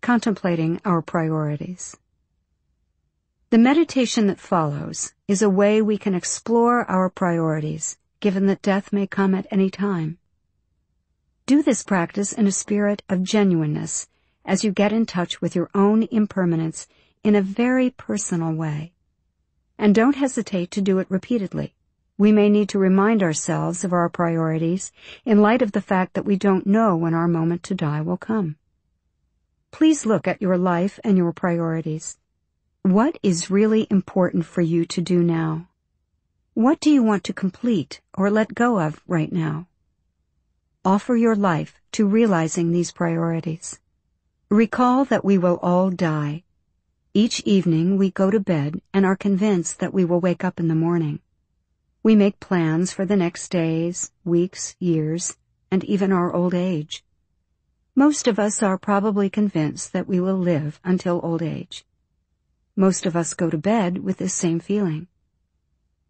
contemplating our priorities. The meditation that follows is a way we can explore our priorities, given that death may come at any time. Do this practice in a spirit of genuineness as you get in touch with your own impermanence in a very personal way. And don't hesitate to do it repeatedly. We may need to remind ourselves of our priorities in light of the fact that we don't know when our moment to die will come. Please look at your life and your priorities. What is really important for you to do now? What do you want to complete or let go of right now? Offer your life to realizing these priorities. Recall that we will all die. Each evening we go to bed and are convinced that we will wake up in the morning. We make plans for the next days, weeks, years, and even our old age. Most of us are probably convinced that we will live until old age. Most of us go to bed with this same feeling.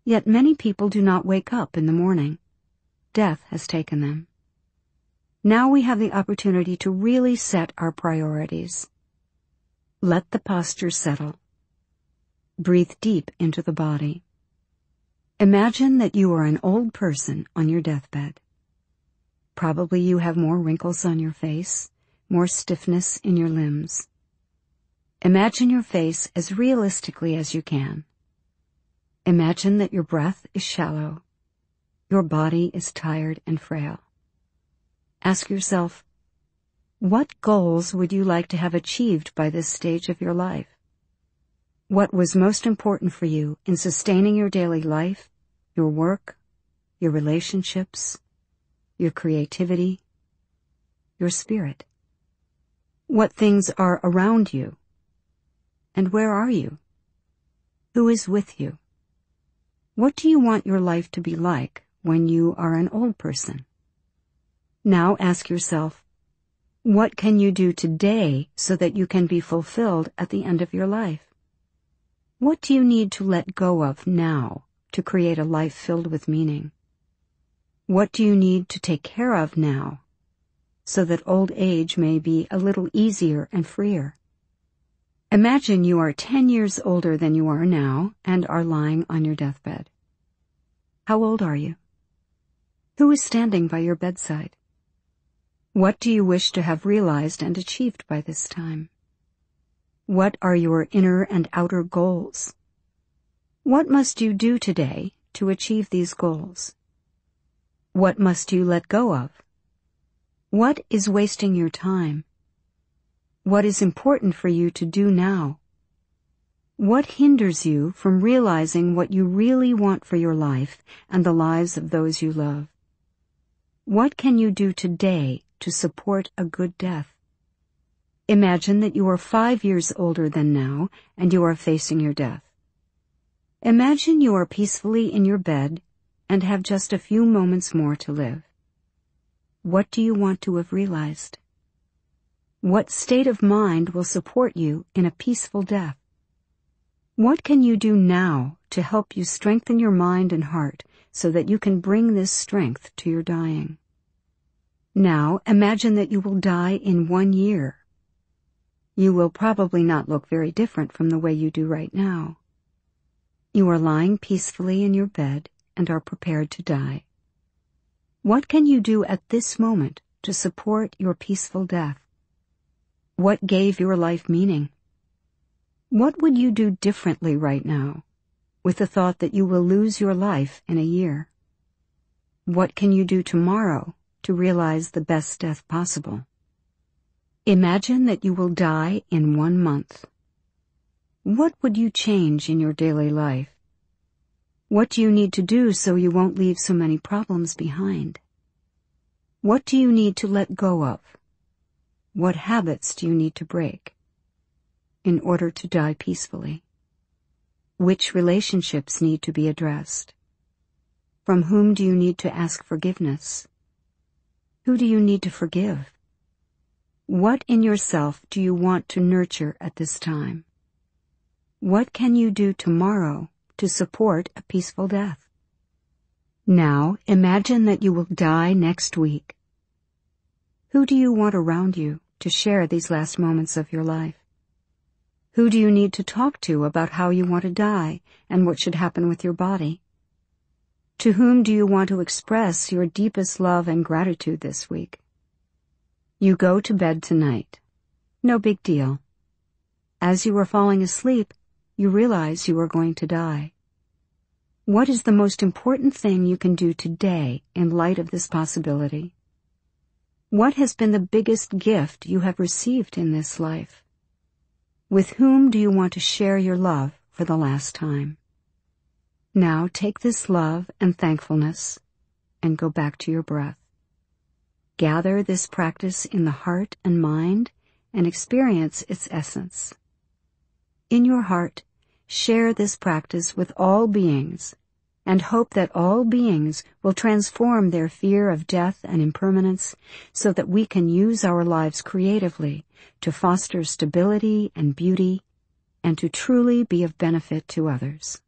Yet many people do not wake up in the morning. Death has taken them. Now we have the opportunity to really set our priorities. Let the posture settle. Breathe deep into the body. Imagine that you are an old person on your deathbed. Probably you have more wrinkles on your face, more stiffness in your limbs. Imagine your face as realistically as you can. Imagine that your breath is shallow. Your body is tired and frail. Ask yourself, what goals would you like to have achieved by this stage of your life? What was most important for you in sustaining your daily life, your work, your relationships, your creativity, your spirit? What things are around you? And where are you? Who is with you? What do you want your life to be like when you are an old person? Now ask yourself, what can you do today so that you can be fulfilled at the end of your life? What do you need to let go of now to create a life filled with meaning? What do you need to take care of now so that old age may be a little easier and freer? Imagine you are 10 years older than you are now and are lying on your deathbed. How old are you? Who is standing by your bedside? What do you wish to have realized and achieved by this time? What are your inner and outer goals? What must you do today to achieve these goals? What must you let go of? What is wasting your time? What is important for you to do now? What hinders you from realizing what you really want for your life and the lives of those you love? What can you do today to support a good death? Imagine that you are 5 years older than now and you are facing your death. Imagine you are peacefully in your bed and have just a few moments more to live. What do you want to have realized? What state of mind will support you in a peaceful death? What can you do now to help you strengthen your mind and heart so that you can bring this strength to your dying? Now imagine that you will die in 1 year. You will probably not look very different from the way you do right now. You are lying peacefully in your bed and are prepared to die. What can you do at this moment to support your peaceful death? What gave your life meaning? What would you do differently right now with the thought that you will lose your life in a year? What can you do tomorrow to realize the best death possible? Imagine that you will die in 1 month. What would you change in your daily life? What do you need to do so you won't leave so many problems behind? What do you need to let go of? What habits do you need to break in order to die peacefully? Which relationships need to be addressed? From whom do you need to ask forgiveness? Who do you need to forgive? What in yourself do you want to nurture at this time? What can you do tomorrow to support a peaceful death? Now imagine that you will die next week. Who do you want around you to share these last moments of your life? Who do you need to talk to about how you want to die and what should happen with your body? To whom do you want to express your deepest love and gratitude this week? You go to bed tonight. No big deal. As you are falling asleep, you realize you are going to die. What is the most important thing you can do today in light of this possibility? What has been the biggest gift you have received in this life? With whom do you want to share your love for the last time? Now take this love and thankfulness and go back to your breath. Gather this practice in the heart and mind and experience its essence. In your heart, share this practice with all beings and hope that all beings will transform their fear of death and impermanence so that we can use our lives creatively to foster stability and beauty and to truly be of benefit to others.